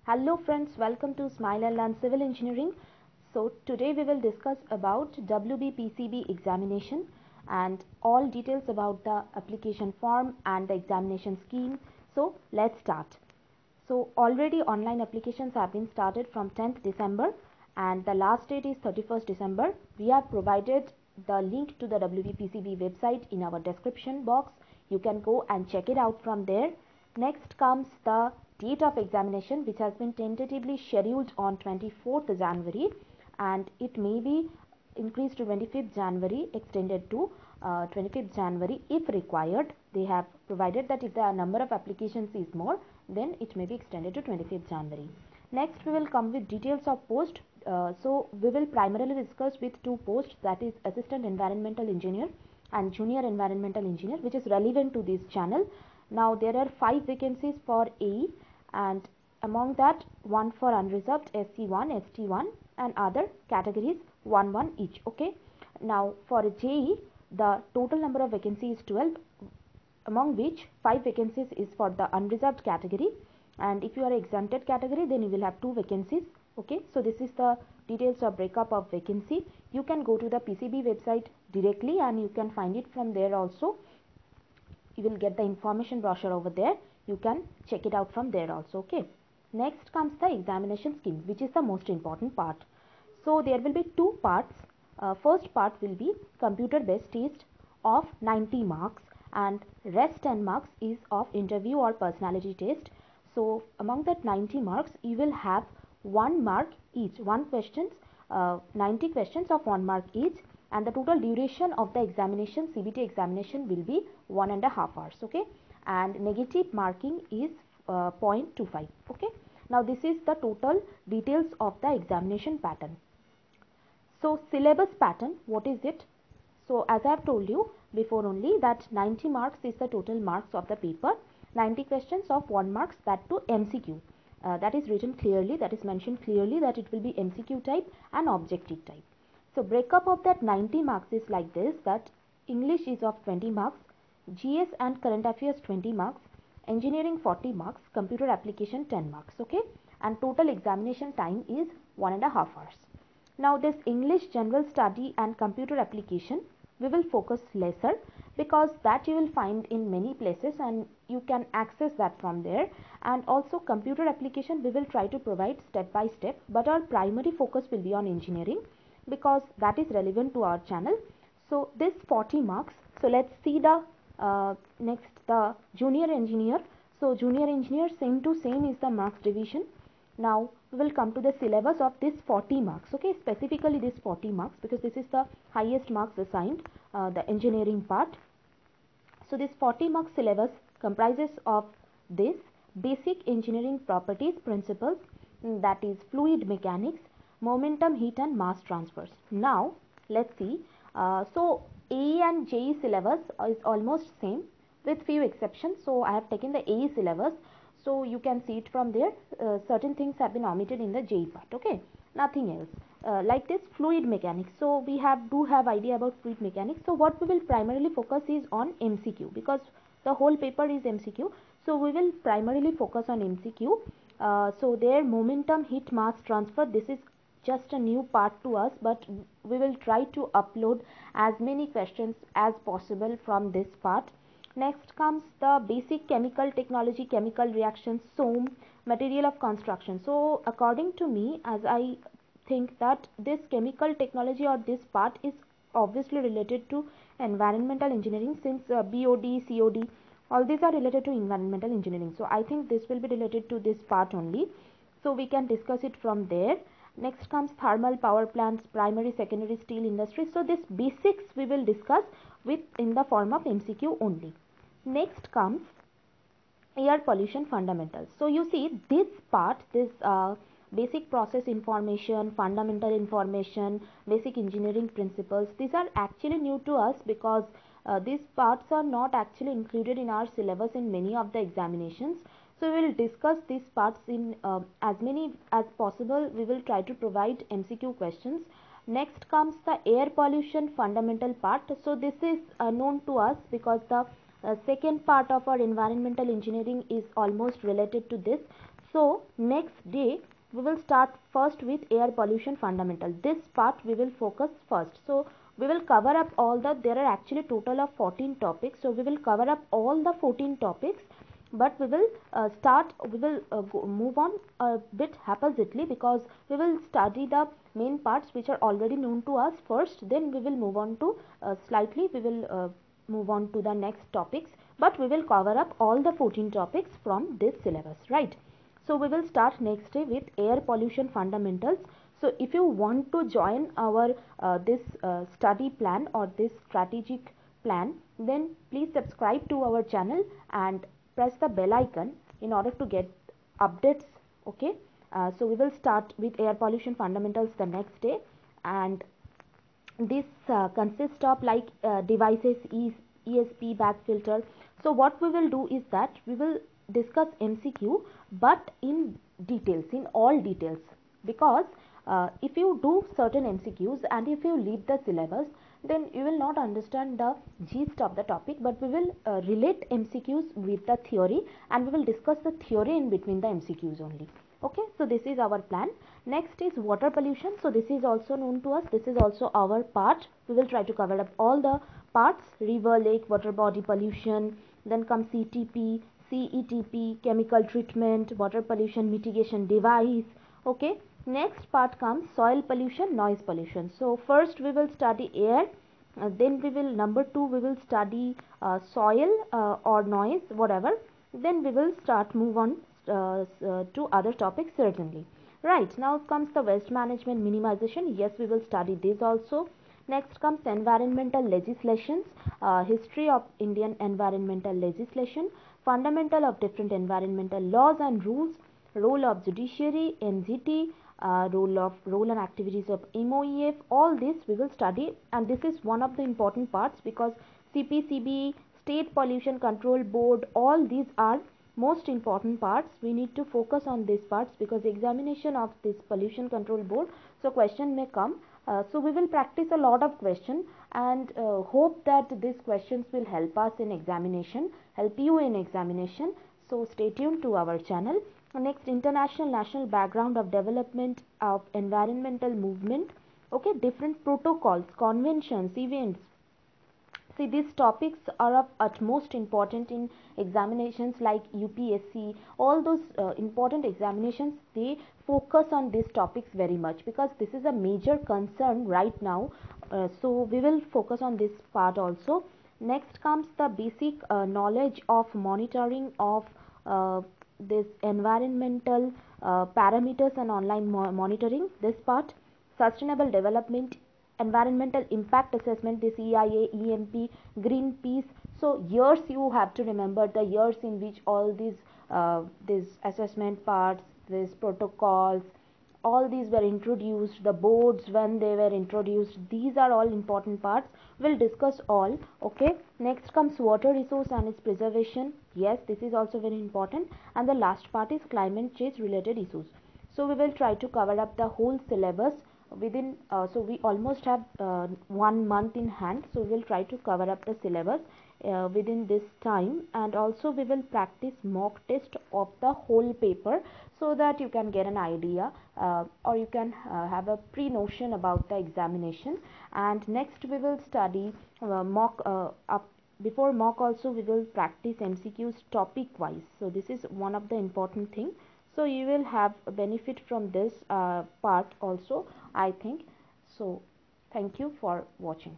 Hello friends, welcome to Smile and Learn Civil Engineering. So today we will discuss about WBPCB examination and all details about the application form and the examination scheme. So let's start. So already online applications have been started from 10th December and the last date is 31st December. We have provided the link to the WBPCB website in our description box. You can go and check it out from there. Next comes the date of examination, which has been tentatively scheduled on 24th January and it may be increased to 25th January, extended to 25th January if required. They have provided that if the number of applications is more, then it may be extended to 25th January. Next we will come with details of post. So we will primarily discuss with two posts, that is Assistant Environmental Engineer and Junior Environmental Engineer, which is relevant to this channel. Now there are 5 vacancies for AE and among that one for unreserved SC1, ST1 and other categories 1 each. Okay. Now for JE the total number of vacancies is 12, among which 5 vacancies is for the unreserved category, and if you are exempted category then you will have 2 vacancies. Okay, so this is the details of breakup of vacancy. You can go to the PCB website directly and you can find it from there also. You will get the information brochure over there. You can check it out from there also. Okay, next comes the examination scheme, which is the most important part. So there will be 2 parts. First part will be computer based test of 90 marks and rest 10 marks is of interview or personality test. So among that 90 marks you will have 1 mark each, 90 questions of 1 mark each, and the total duration of the examination, CBT examination, will be 1.5 hours. Okay, and negative marking is 0.25. Okay, now this is the total details of the examination pattern. So syllabus pattern, what is it? So as I have told you before only that 90 marks is the total marks of the paper, 90 questions of 1 marks, that to MCQ. That is written clearly, that is mentioned clearly that it will be MCQ type and objective type. So breakup of that 90 marks is like this, that English is of 20 marks, GS and current affairs 20 marks, engineering 40 marks, computer application 10 marks. Okay, and total examination time is 1.5 hours. Now this English general study and computer application we will focus lesser, because that you will find in many places and you can access that from there, and also computer application we will try to provide step by step, but our primary focus will be on engineering because that is relevant to our channel. So this 40 marks. So let's see the next, the junior engineer. So junior engineer, same to same is the marks division. Now we will come to the syllabus of this 40 marks. Okay, specifically this 40 marks because this is the highest marks assigned, the engineering part. So this 40 marks syllabus comprises of this basic engineering properties principles, that is fluid mechanics, momentum, heat and mass transfers. Now let's see. So AE and JE syllabus is almost same with few exceptions. So I have taken the AE syllabus. So you can see it from there. Certain things have been omitted in the JE part. Okay, nothing else. Like this fluid mechanics. So we do have idea about fluid mechanics. So what we will primarily focus is on MCQ, because the whole paper is MCQ. So we will primarily focus on MCQ. So their momentum, heat, mass transfer, this is just a new part to us, but we will try to upload as many questions as possible from this part. Next comes the basic chemical technology, chemical reactions, SOM, material of construction. So according to me, as I think that this chemical technology or this part is obviously related to environmental engineering, since BOD, COD, all these are related to environmental engineering. So I think this will be related to this part only. So we can discuss it from there. Next comes thermal power plants, primary, secondary steel industry. So this basics we will discuss with in the form of MCQ only. Next comes air pollution fundamentals. So you see this part, this basic process information, fundamental information, basic engineering principles, these are actually new to us because these parts are not actually included in our syllabus in many of the examinations. So we will discuss these parts in as many as possible. We will try to provide MCQ questions. Next comes the air pollution fundamental part. So this is known to us because the second part of our environmental engineering is almost related to this. So next day we will start first with air pollution fundamental. This part we will focus first. So we will cover up all the, there are actually total of 14 topics. So we will cover up all the 14 topics, but we will move on a bit haphazardly, because we will study the main parts which are already known to us first, then we will move on to slightly we will move on to the next topics, but we will cover up all the 14 topics from this syllabus, right? So we will start next day with air pollution fundamentals. So if you want to join our this study plan or this strategic plan, then please subscribe to our channel and press the bell icon in order to get updates. Okay, so we will start with air pollution fundamentals the next day, and this consists of like devices, ESP, bag filter. So what we will do is that we will discuss MCQ, but in details, in all details, because if you do certain MCQs and if you leave the syllabus, then you will not understand the gist of the topic, but we will relate MCQs with the theory, and we will discuss the theory in between the MCQs only. Okay, so this is our plan. Next is water pollution. So this is also known to us, this is also our part. We will try to cover up all the parts: river, lake, water body pollution. Then comes CTP, CETP, chemical treatment, water pollution mitigation device. Okay, next part comes soil pollution, noise pollution. So first we will study air, then we will, number 2 we will study soil or noise, whatever. Then we will start move on to other topics certainly. Right, now comes the waste management minimization. Yes, we will study this also. Next comes environmental legislations, history of Indian environmental legislation, fundamental of different environmental laws and rules, role of judiciary, NGT, role and activities of MOEF. All this we will study, and this is one of the important parts, because CPCB, State Pollution Control Board, all these are most important parts. We need to focus on these parts, because examination of this pollution control board, so question may come. So we will practice a lot of question, and hope that these questions will help us in examination, help you in examination. So stay tuned to our channel. Next, international national background of development of environmental movement. Okay, different protocols, conventions, events. See, these topics are of utmost important in examinations like UPSC. All those important examinations, they focus on these topics very much, because this is a major concern right now. So we will focus on this part also. Next comes the basic knowledge of monitoring of this environmental parameters and online monitoring. This part, sustainable development, environmental impact assessment, this EIA, EMP, Greenpeace. So years you have to remember, the years in which all these assessment parts, these protocols, all these were introduced, the boards when they were introduced, these are all important parts. We'll discuss all. Okay, next comes water resource and its preservation. Yes, this is also very important. And the last part is climate change related issues. So we will try to cover up the whole syllabus within so we almost have 1 month in hand, so we will try to cover up the syllabus within this time. And also we will practice mock test of the whole paper, so that you can get an idea or you can have a pre-notion about the examination. And next we will study mock up. Before mock also we will practice MCQs topic wise, so this is one of the important thing. So you will have a benefit from this part also, I think. So thank you for watching.